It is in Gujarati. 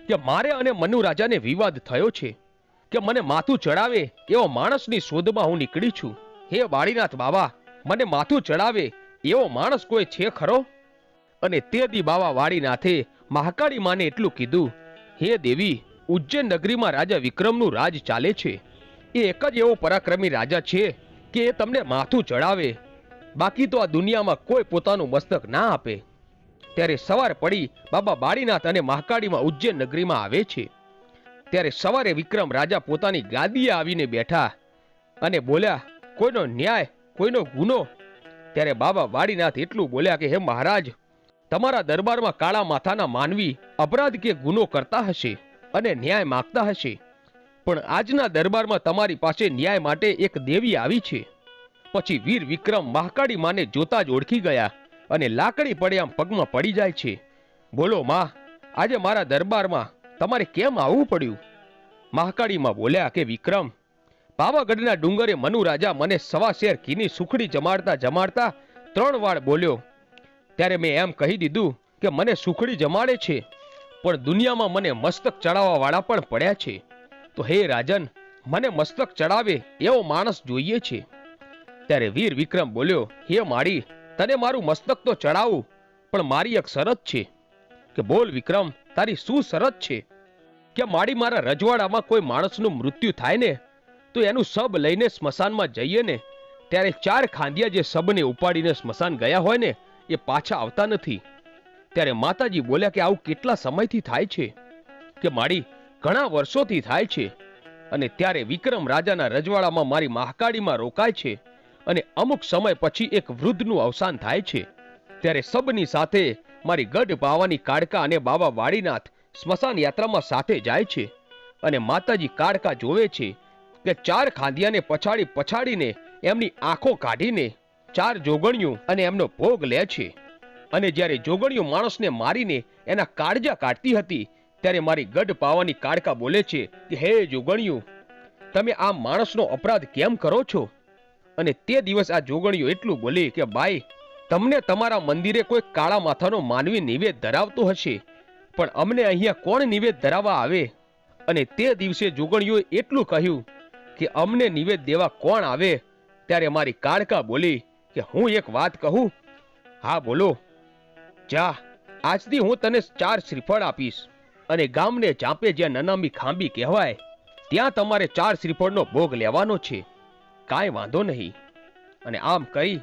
કે મારે અને મનુ રાજાને વિવાદ થયો છે કે મને માથું ચડાવે એવો માણસની શોધમાં હું નીકળી છું. હે વાડીનાથ બાવા, મને માથું ચડાવે એવો માણસ કોઈ છે ખરો? અને તે દી બાવા વાડીનાથે મહાકાળી માને એટલું કીધું, હે દેવી, ઉજ્જૈન નગરીમાં રાજા વિક્રમનું રાજ ચાલે છે. એ એક જ એવો પરાક્રમી રાજા છે કે એ તમને માથું ચડાવે, બાકી તો આ દુનિયામાં કોઈ પોતાનું મસ્તક ના આપે. ત્યારે સવાર પડી બાબા વાડીનાથ અને મહાકાળીમાં ઉજ્જૈન નગરીમાં આવે છે. ત્યારે સવારે વિક્રમ રાજા પોતાની ગાદીએ આવીને બેઠા અને બોલ્યા, કોઈનો ન્યાય, કોઈનો ગુનો? ત્યારે બાબા વાડીનાથ એટલું બોલ્યા કે હે મહારાજ, તમારા દરબારમાં કાળા માથાના માનવી અપરાધ કે ગુનો કરતા હશે અને ન્યાય માંગતા હશે, પણ આજના દરબારમાં તમારી પાસે ન્યાય માટે એક દેવી આવી છે. પછી વીર વિક્રમ મહાકાળી માને જોતા જ ઓળખી ગયા અને લાકડી પડે આમ પગમાં પડી જાય છે. બોલો માં, આજે મારા દરબારમાં તમારે કેમ આવવું પડ્યું? મહાકાળીમાં બોલ્યા કે વિક્રમ, પાવાગઢના ડુંગરે મનુ રાજા મને સવા શેર ઘીની સુખડી જમાડતા જમાડતા 3 વાર બોલ્યો. ત્યારે મેં એમ કહી દીધું કે મને સુખડી જમાડે છે, પણ દુનિયામાં મને મસ્તક ચડાવવા વાળા પણ પડ્યા છે. તો હે રાજન, મને મસ્તક ચડાવે એવો માણસ જોઈએ છે. ત્યારે વીર વિક્રમ બોલ્યો, હે માળી, તને મારું મસ્તક તો ચડાવું, પણ મારી એક શરત છે. કે બોલ વિક્રમ, તારી શું શરત છે? કે માળી, મારા રજવાડામાં કોઈ માણસનું મૃત્યુ થાય ને તો એનું શબ લઈને સ્મશાનમાં જઈએ ને ત્યારે 4 ખાંડિયા જે શબને ઉપાડીને સ્મશાન ગયા હોય ને એ પાછા આવતા નથી. ત્યારે માતાજી બોલ્યા કે આવું કેટલા સમયથી થાય છે? કે માળી, ઘણા વર્ષોથી થાય છે. અને ત્યારે વિક્રમ રાજાના રજવાડામાં મારી મહાકાળીમાં રોકાય છે અને અમુક સમય પછી એક વૃદ્ધનું અવસાન થાય છે. ત્યારે સબની સાથે મારી ગઢ પાવાની કાળકા અને બાબા વાડીનાથ સ્મશાન યાત્રામાં સાથે જાય છે અને માતાજી કાળકા જોવે છે કે 4 ખાંડિયાને પછાડી પછાડીને એમની આંખો કાઢીને 4 જોગણીઓ અને એમનો ભોગ લે છે. અને જ્યારે જોગણીઓ માણસને મારીને એના કાળજા કાઢતી હતી ત્યારે મારી ગઢ પાવાની કાળકા બોલે છે કે હે જોગણીઓ, તમે આ માણસનો અપરાધ કેમ કરો છો? અને તે દિવસ આ જોગણીઓ એટલું બોલી કે બાઈ, તમને તમારા મંદિરે કોઈ કાળા માથાનો માનવી નિવેદ ધરાવતો હશે, પણ અમને અહીંયા કોણ નિવેદ ધરાવવા આવે? અને તે દિવસે જોગણીઓએ એટલું કહ્યું કે અમને નિવેદ દેવા કોણ આવે? ત્યારે મારી કાળકા બોલી કે હું એક વાત કહું? હા બોલો. જા, આજથી હું તને 4 શ્રીફળ આપીશ અને ગામને ચાંપે જ્યાં નનામી ખાંબી કહેવાય ત્યાં તમારે 4 શ્રીફળનો ભોગ લેવાનો છે. કાંઈ વાંધો નહીં. અને આમ કહી